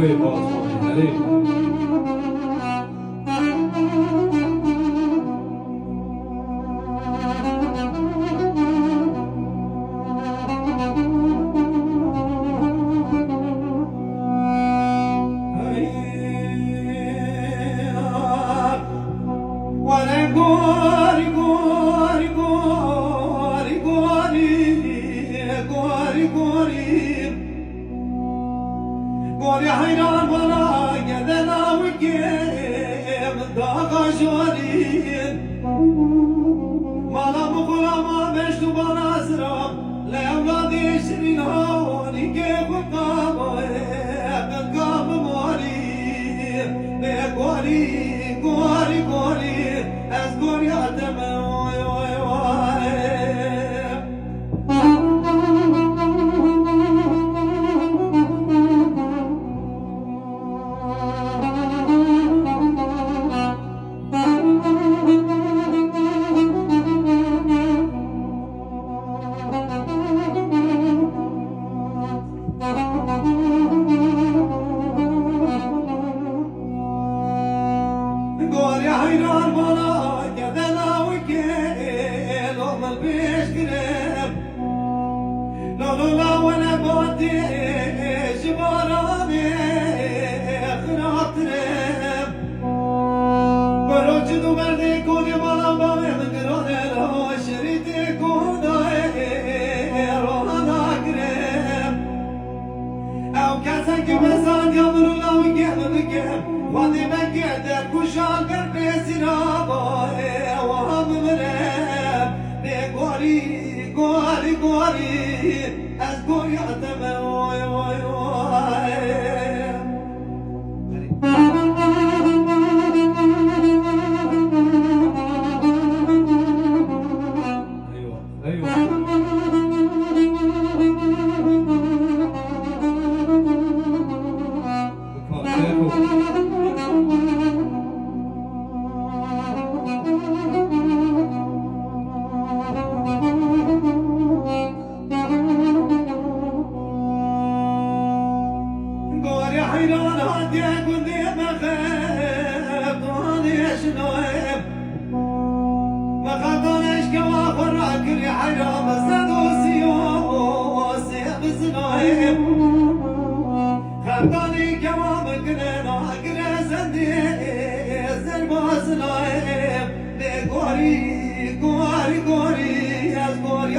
نوی پاسخی هلی قولي حيران ولا قدنا وكيم داقا جورين مالا مقولا ما بشتو بنازرا لأولادي شرين هوني كيف قاب موري قولي قولي قولي از قولي عدم قولي حيران ولا قدنا وكيل وما البيش قريب لو لا وانا بودي جباراني خناطرب بروج دو مردي كوني مالا باوي من قروني لو شريتي كوني روحنا قريب او كاسك بسان يمرو لو قيم بقيم وادي بقيت كشاكر بسرابه وهم مرب بقولي قولي قولي أذكر يعتمى وي وي وي حيران هادي قولي ما خيب طاني شنويب ما خاطرش كوا فراك لي حيران بسدوسي وسيب سنويب خاطرني كوا مكننا اقرا سندي زربا سنويب لي قوري قوري قوري يا قوري